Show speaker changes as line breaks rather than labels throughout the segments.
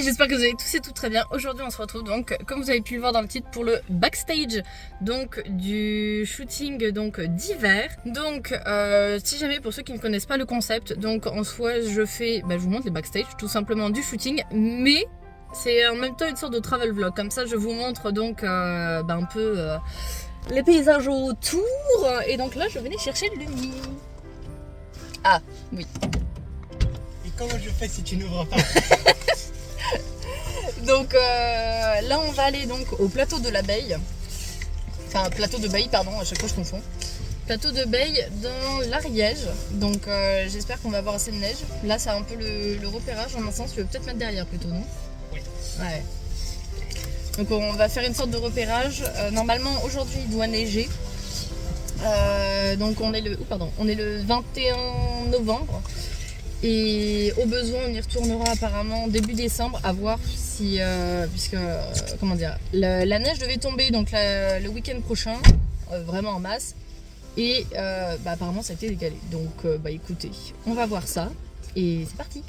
j'espère que vous allez tous et toutes très bien. Aujourd'hui on se retrouve donc, comme vous avez pu le voir dans le titre, pour le backstage donc du shooting donc d'hiver. Donc si jamais, pour ceux qui ne connaissent pas le concept, donc en soi je vous montre les backstage tout simplement du shooting, mais c'est en même temps une sorte de travel vlog. Comme ça je vous montre donc un peu les paysages autour. Et donc là je venais chercher le lit. Ah oui.
Et comment je fais si tu n'ouvres pas?
Donc là on va aller donc au plateau de l'abeille. Enfin plateau de Baye, pardon, à chaque fois je confonds. Plateau de Baye dans l'Ariège. Donc j'espère qu'on va avoir assez de neige. Là c'est un peu le repérage en un sens. Tu veux peut-être mettre derrière plutôt, non?
Oui.
Ouais. Donc on va faire une sorte de repérage. Normalement aujourd'hui il doit neiger. Donc on est le 21 novembre. Et au besoin on y retournera apparemment début décembre, à voir si puisque comment dire, la neige devait tomber donc le week-end prochain, vraiment en masse, et apparemment ça a été décalé, donc écoutez, on va voir ça et c'est parti.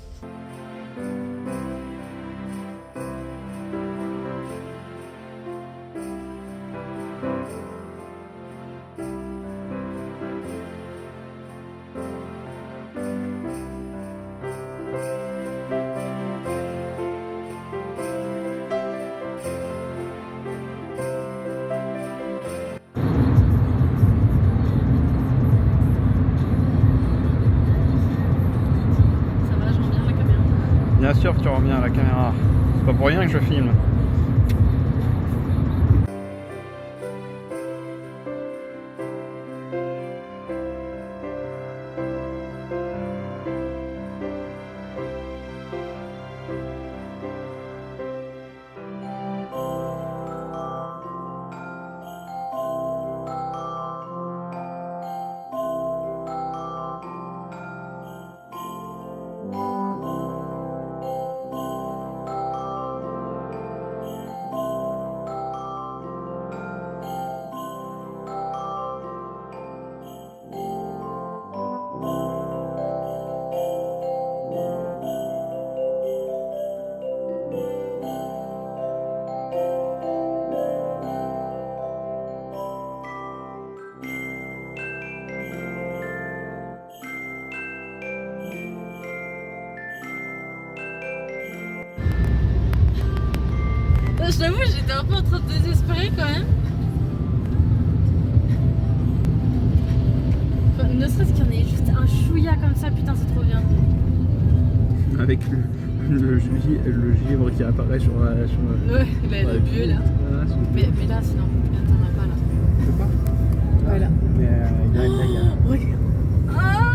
Bien sûr que tu rends bien à la caméra. C'est pas pour rien que je filme.
Je t'avoue, j'étais un peu en train de désespérer quand même. Enfin, ne serait-ce qu'il y en ait juste un chouïa comme ça, putain, c'est trop bien.
Avec le givre qui apparaît sur
Ouais, le vieux là. Mais là, sinon, t'en as pas là.
Je sais pas.
Voilà.
Mais
Regarde. Ah,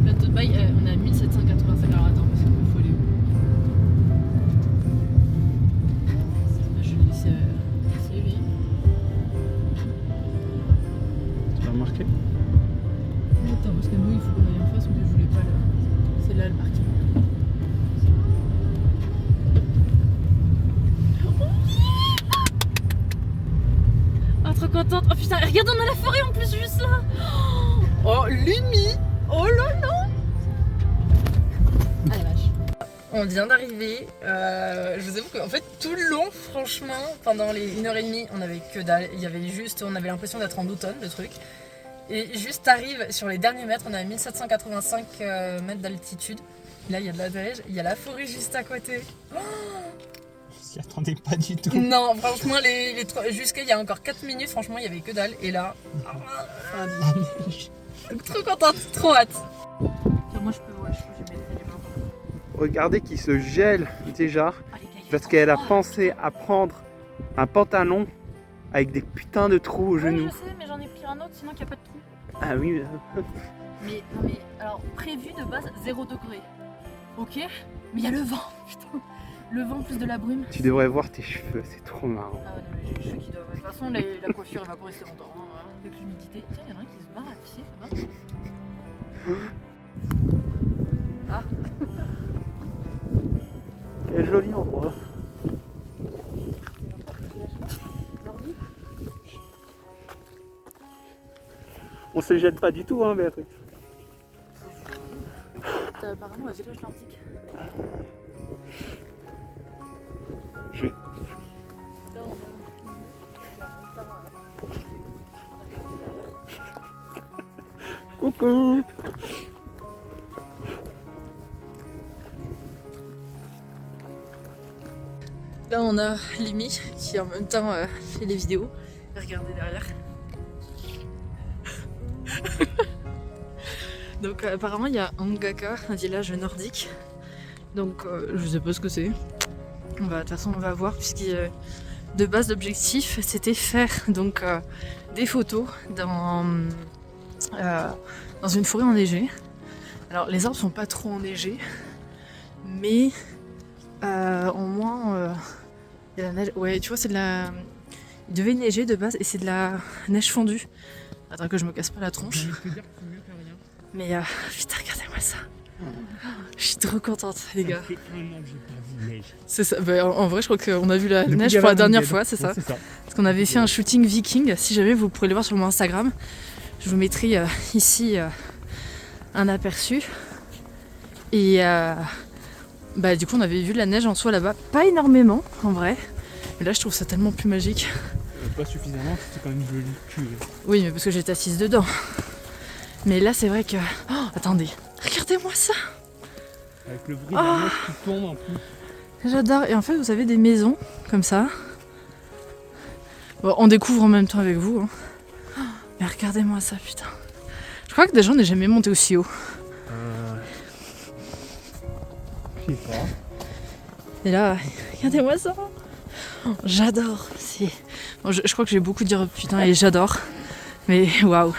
plateau de Baye, on est à 1785. Alors attends, parce qu'il faut aller où? Je vais laisser lui.
tu l'as remarqué?
Attends, parce que nous, il faut qu'on aille en face, mais je voulais pas là. C'est là le parking. Oh, trop contente. Oh putain, regarde, on a la forêt en plus juste là. Oh, Lumi. Oh là là. Ah la vache. On vient d'arriver. Je vous avoue qu'en fait, tout le long, franchement, pendant les 1h30, on avait que dalle. Il y avait juste, on avait l'impression d'être en automne, le truc. Et juste arrive sur les derniers mètres, on est à 1785 mètres d'altitude. Là, il y a de la neige, il y a la forêt juste à côté. Oh,
Je m'y attendais pas du tout.
non, franchement, jusqu'à il y a encore 4 minutes, franchement, il y avait que dalle. Et là,
Ah, de la neige.
trop contente, trop hâte. Moi, je peux mettre les mains.
Regardez qu'il se gèle déjà. Parce qu'elle a pensé à prendre un pantalon avec des putains de trous aux genoux.
Je sais, mais j'en ai pris un autre, sinon il n'y a pas de trou.
Ah oui.
Mais, non, mais alors, prévu de base 0 degré. Ok, mais il y a le vent, putain. Le vent plus de la brume.
Tu devrais voir tes cheveux, c'est trop marrant.
Ah ouais, non, mais j'ai les cheveux qui doivent. De toute façon, la coiffure elle va pas rester longtemps. Hein, voilà. Avec l'humidité. Tiens, il y en a un qui se barre à pied, ça va. Ah.
Quel joli endroit. On se jette pas du tout, hein, Béatrice.
apparemment un village nordique.
Je... Coucou.
Là on a Limi qui en même temps fait les vidéos. Regardez derrière. Donc apparemment il y a Angaka, un village nordique. Donc je sais pas ce que c'est. De toute façon on va voir puisque de base l'objectif c'était faire donc des photos dans une forêt enneigée. Alors les arbres sont pas trop enneigés, mais au moins il y a la neige. Ouais, tu vois, c'est de la. Il devait neiger de base et c'est de la neige fondue. Attends que je me casse pas la tronche. Mais putain, regardez-moi ça. Je suis trop contente, les gars. C'est ça. Bah, en vrai, je crois qu'on a vu la neige pour la dernière fois, c'est ça. Parce qu'on avait fait un shooting viking. Si jamais vous pourrez le voir sur mon Instagram, je vous mettrai ici un aperçu. Et bah, du coup, on avait vu la neige en soi là-bas. Pas énormément, en vrai. Mais là, je trouve ça tellement plus magique.
Pas suffisamment, c'est quand même joli cul.
Oui, mais parce que j'étais assise dedans. Mais là, c'est vrai que. Oh, attendez, regardez-moi ça!
Avec le bruit de la neige qui tombe en plus.
J'adore. Et en fait, vous avez des maisons comme ça. Bon, on découvre en même temps avec vous. Hein. Oh, mais regardez-moi ça, putain. Je crois que déjà, on n'est jamais monté aussi haut.
Je sais pas.
Et là, regardez-moi ça! Oh, j'adore! Bon, je crois que j'ai beaucoup dire putain et j'adore. Mais waouh!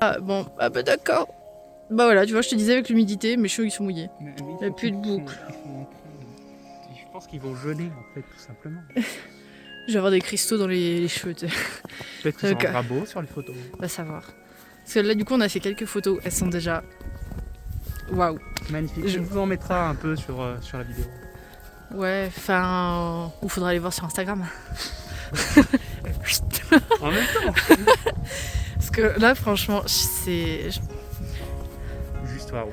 Ah, bon, ah bah d'accord. Bah voilà, tu vois, je te disais avec l'humidité, mes cheveux ils sont mouillés. Il n'y a plus de boucles.
Je pense qu'ils vont geler en fait, tout simplement.
Je vais avoir des cristaux dans les cheveux.
Peut-être que ça rendra beau sur les photos.
On va savoir. Parce que là, du coup, on a fait quelques photos. Elles sont déjà. Waouh!
Magnifique. Je vous en mettrai un peu sur la vidéo.
Ouais, enfin. Ou faudra aller voir sur Instagram.
En même temps.
Parce que là, franchement, c'est.
Juste waouh.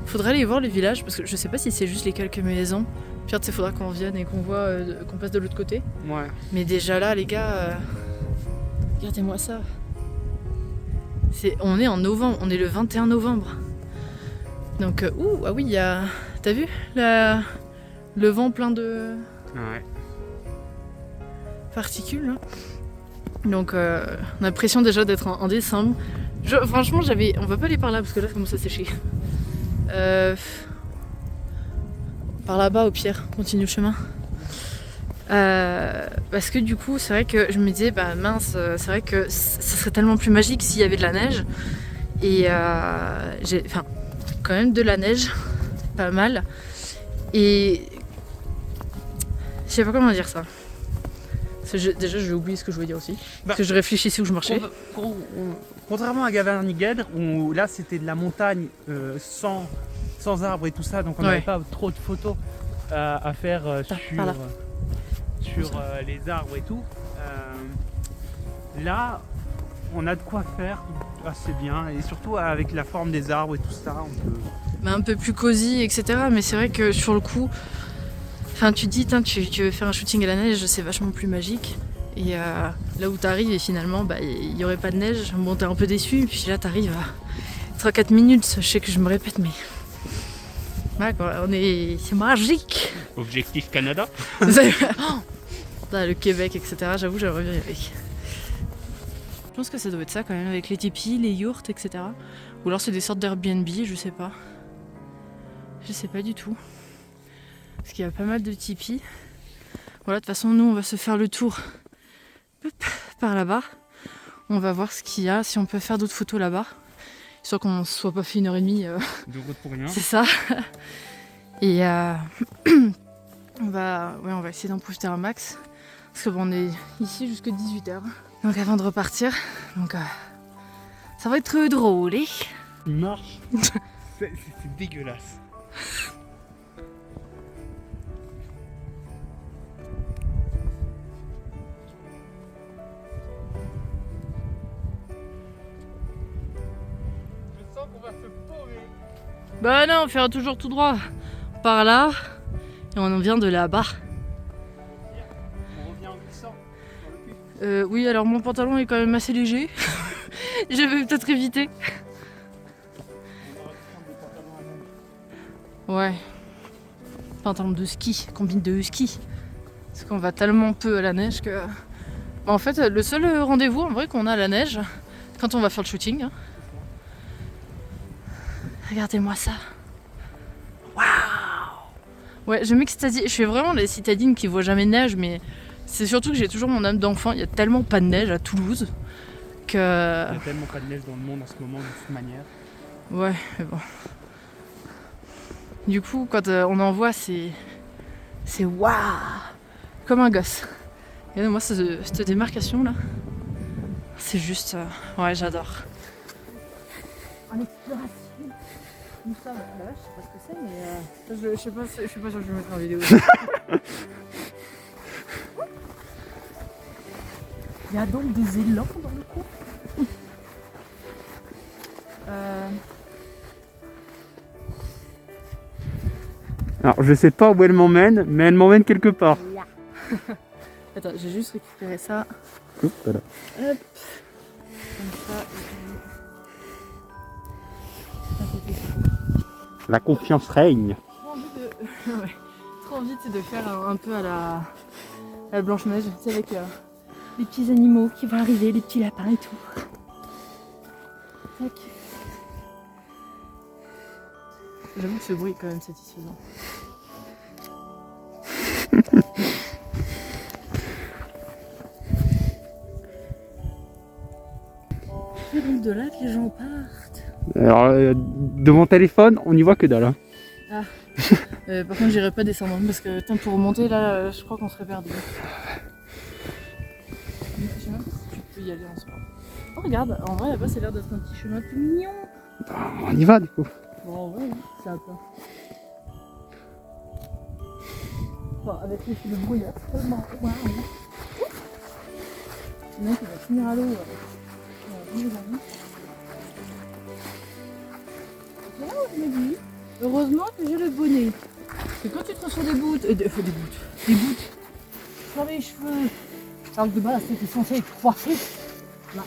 Faudrait aller voir le village parce que je sais pas si c'est juste les quelques maisons. Puis tu sais, faudra qu'on vienne et qu'on voit, qu'on passe de l'autre côté.
Ouais.
Mais déjà là, les gars, regardez-moi ça. On est en novembre, on est le 21 novembre. Donc, ah oui, il y a. T'as vu le vent plein de
Ouais.
particules là. Donc, on a l'impression déjà d'être en décembre. Franchement, on va pas aller par là parce que là, ça commence à sécher. Par là-bas, au pire, continue le chemin. Parce que du coup, c'est vrai que je me disais, bah mince, c'est vrai que ça serait tellement plus magique s'il y avait de la neige. Et j'ai, enfin, quand même de la neige, pas mal. Et je sais pas comment dire ça. Parce que déjà, j'ai oublié ce que je voulais dire aussi. Parce que je réfléchissais où je marchais.
Contrairement à Gavarniguedre, où là c'était de la montagne sans arbres et tout ça, donc on n'avait pas trop de photos à faire sur les arbres et tout. Là, on a de quoi faire assez bien, et surtout avec la forme des arbres et tout ça, on peut...
Un peu plus cosy, etc. Mais c'est vrai que sur le coup, enfin, tu te dis, tu veux faire un shooting à la neige, c'est vachement plus magique. Et là où t'arrives et finalement, bah, il n'y aurait pas de neige, bon, t'es un peu déçu. Puis là, t'arrives à 3-4 minutes, je sais que je me répète, mais... Ouais, quoi, c'est magique.
Objectif Canada.
Le Québec, etc. J'avoue, j'aimerais bien y aller. Je pense que ça doit être ça quand même, avec les tipis, les yurts, etc. Ou alors c'est des sortes d'Airbnb, je sais pas. Je sais pas du tout. Parce qu'il y a pas mal de tipis. Voilà, de toute façon, nous, on va se faire le tour par là-bas. On va voir ce qu'il y a, si on peut faire d'autres photos là-bas. Soit qu'on ne soit pas fait 1h30.
De route pour rien.
C'est ça. Et On va essayer d'en profiter un max. Parce que bon, on est ici jusqu'à 18h. Donc avant de repartir. Donc ça va être drôle. Hein.
Il marche. C'est dégueulasse. Je sens qu'on va se paumer.
Bah non, on fera toujours tout droit. Par là. Et on en vient de là-bas.
On revient en glissant.
Oui, alors mon pantalon est quand même assez léger. Je vais peut-être éviter. Ouais. Pantalon de ski, combine de ski. Parce qu'on va tellement peu à la neige que... En fait, le seul rendez-vous en vrai qu'on a à la neige, quand on va faire le shooting. Hein. Regardez-moi ça. Waouh! Ouais, je m'extasie. Je suis vraiment la citadine qui voit jamais de neige, mais c'est surtout que j'ai toujours mon âme d'enfant. Il y a tellement pas de neige à Toulouse que...
Il y a tellement pas de neige dans le monde en ce moment de toute manière.
Ouais, mais bon. Du coup, quand on en voit, c'est waouh, comme un gosse. Et moi, cette démarcation là, c'est juste, ouais, j'adore. En exploration, nous sommes là, je sais pas ce que c'est, mais je sais pas si je vais mettre en vidéo. Il y a donc des élans dans le coin.
Alors je sais pas où elle m'emmène, mais elle m'emmène quelque part.
Attends, j'ai juste récupéré ça.
Oups, voilà.
Hop. Comme ça.
La confiance règne.
Trop envie de... ouais. Trop envie de faire un peu à la Blanche-Neige, tu sais, avec les petits animaux qui vont arriver, les petits lapins et tout. Tac. J'avoue que ce bruit est quand même satisfaisant. C'est donc de là que les gens partent.
Alors de mon téléphone, on n'y voit que dalle. Hein.
Ah. Par contre, j'irai pas descendre parce que pour remonter là, je crois qu'on serait perdu. Je sais même pas si tu peux y aller en ce moment. Oh, regarde, en vrai là-bas, c'est l'air d'être un petit chemin tout mignon.
On y va du coup.
Bon, ouais, c'est un peu. Bon, avec le brouillard, c'est tellement. Waouh! Le mec, il va finir à l'eau. Là où je me dis, heureusement que j'ai le bonnet. Parce que quand tu te reçois des bouts sur les cheveux, alors que de base c'était censé être coiffé. Là,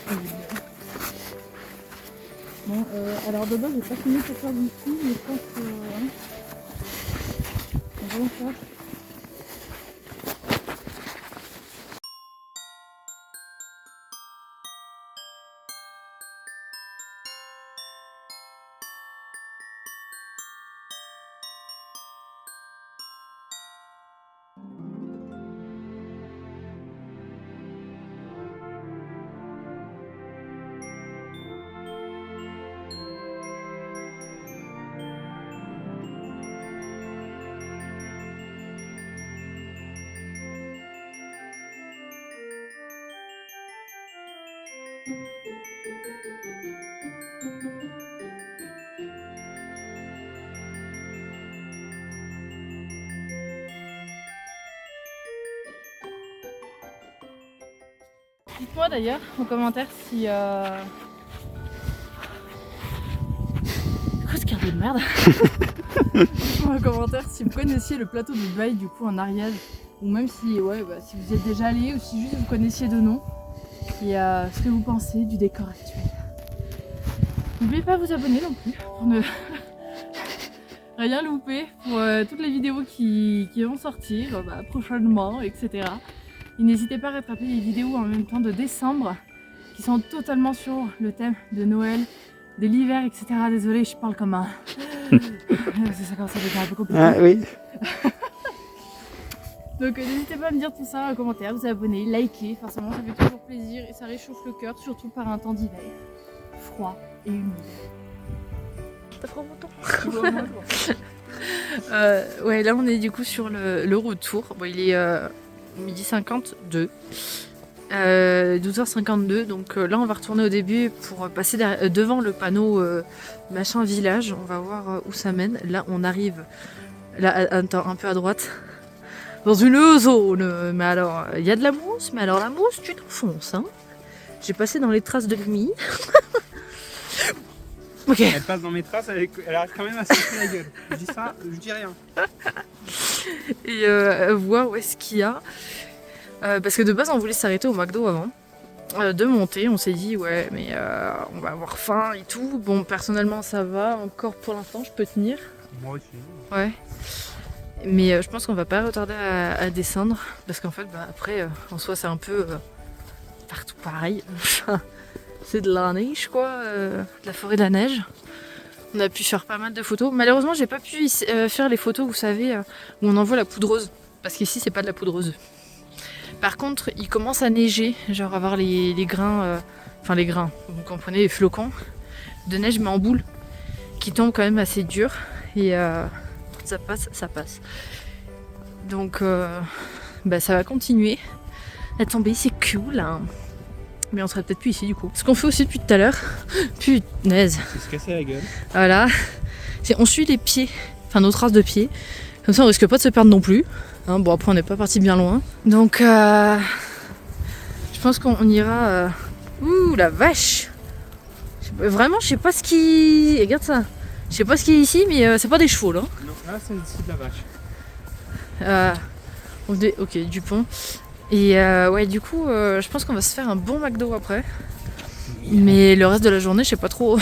bon, alors de base j'ai pas fini pour faire du ski, mais je pense que. On va le faire. Dites-moi d'ailleurs en commentaire si... Quoi ce carré de merde. Dites-moi en commentaire si vous connaissiez le plateau de Baye du coup en Ariège. Ou même si, ouais, bah, si vous y êtes déjà allé ou si juste vous connaissiez de nom. Et ce que vous pensez du décor actuel. N'oubliez pas de vous abonner non plus pour ne rien louper pour toutes les vidéos qui vont sortir prochainement, etc. Et n'hésitez pas à rattraper les vidéos en même temps de décembre qui sont totalement sur le thème de Noël, de l'hiver, etc. Désolée, je parle comme un... ça commence à devenir un peu compliqué.
Ah oui.
Donc n'hésitez pas à me dire tout ça en commentaire, vous abonner, liker, forcément ça fait toujours plaisir et ça réchauffe le cœur, surtout par un temps d'hiver froid et humide. T'as trop mon temps. Ouais, là on est du coup sur le retour. Bon, il est midi 52. 12h52, donc là on va retourner au début pour passer devant le panneau machin village. On va voir où ça mène. Là on arrive là un peu à droite dans une zone, mais alors il y a de la mousse, mais alors la mousse tu t'enfonces hein. J'ai passé dans les traces de l'UMI. Ok.
Elle passe dans mes traces, elle arrive quand même à se casser la gueule. Je dis ça, je dis rien.
Et voir où est-ce qu'il y a. Parce que de base on voulait s'arrêter au McDo avant de monter, on s'est dit ouais mais on va avoir faim et tout. Bon personnellement ça va, encore pour l'instant je peux tenir.
Moi aussi.
Ouais. Mais je pense qu'on va pas retarder à descendre parce qu'en fait après en soi c'est un peu partout pareil. C'est de la neige quoi, de la forêt de la neige. On a pu faire pas mal de photos. Malheureusement j'ai pas pu faire les photos vous savez où on envoie la poudreuse parce qu'ici c'est pas de la poudreuse. Par contre, il commence à neiger, genre avoir les grains, enfin les grains, vous comprenez, les flocons de neige mais en boule, qui tombent quand même assez dur et ça passe. Donc ça va continuer à tomber, c'est cool. Hein. Mais on sera peut-être plus ici du coup. Ce qu'on fait aussi depuis tout à l'heure, punaise.
C'est se casser la gueule.
Voilà, on suit les pieds, enfin nos traces de pieds, comme ça on risque pas de se perdre non plus. Hein, bon après on n'est pas parti bien loin. Donc je pense qu'on ira... Ouh la vache. Vraiment je sais pas ce qui... Regarde ça. Je sais pas ce qui est ici mais c'est pas des chevaux là.
Non, là c'est de la vache.
Ok Dupont. Et ouais du coup je pense qu'on va se faire un bon McDo après. Mais le reste de la journée je sais pas trop.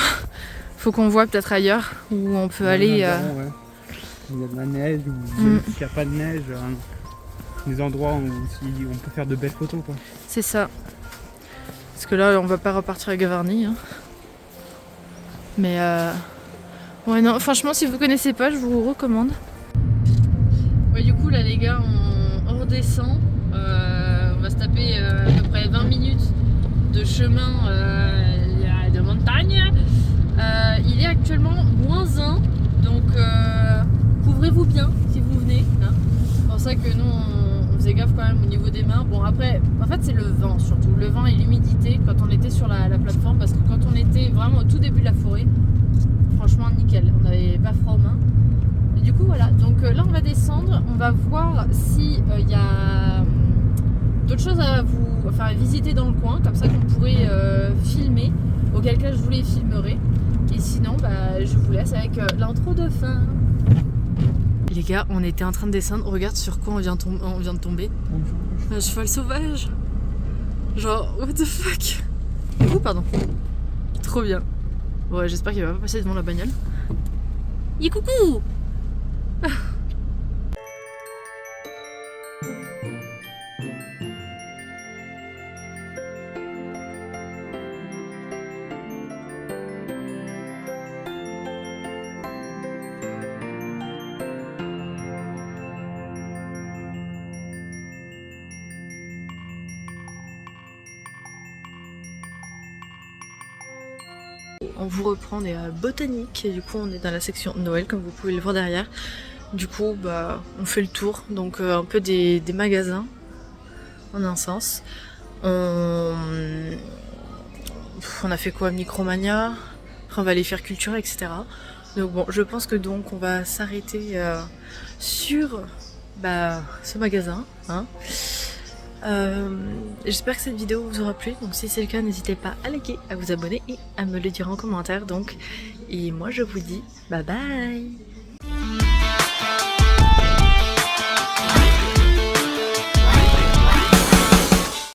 Faut qu'on voit peut-être ailleurs où on peut aller...
Ouais. Il y a de la neige ou s'il n'y a pas de neige, des endroits où on peut faire de belles photos quoi.
C'est ça. Parce que là on va pas repartir à Gavarnie. Hein. Mais ouais non, franchement si vous connaissez pas je vous recommande. Ouais du coup là les gars on redescend. On va se taper à peu près 20 minutes de chemin de montagne. Il est actuellement -1 donc couvrez-vous bien si vous venez. Hein. C'est pour ça que nous on faisait gaffe quand même au niveau des mains. Bon après, en fait c'est le vent surtout. Le vent et l'humidité quand on était sur la plateforme parce que quand on était vraiment au tout début de la forêt, franchement nickel, on n'avait pas froid aux mains. Et du coup voilà, donc là on va descendre, on va voir si il y a d'autres choses à visiter dans le coin, comme ça qu'on pourrait filmer, auquel cas je vous les filmerai. Et sinon, je vous laisse avec l'intro de fin. Les gars, on était en train de descendre. Regarde sur quoi on vient de tomber. Un cheval sauvage. Genre, what the fuck. Oh, pardon. Trop bien. Ouais, j'espère qu'il va pas passer devant la bagnole. Coucou. On vous reprend, on est à Botanique et du coup on est dans la section Noël comme vous pouvez le voir derrière. Du coup on fait le tour, donc un peu des magasins en un sens. On a fait quoi, Micromania, après on va aller faire culture etc. Donc bon je pense que donc on va s'arrêter sur ce magasin. Hein. J'espère que cette vidéo vous aura plu, donc si c'est le cas n'hésitez pas à liker, à vous abonner et à me le dire en commentaire donc. Et moi je vous dis bye bye.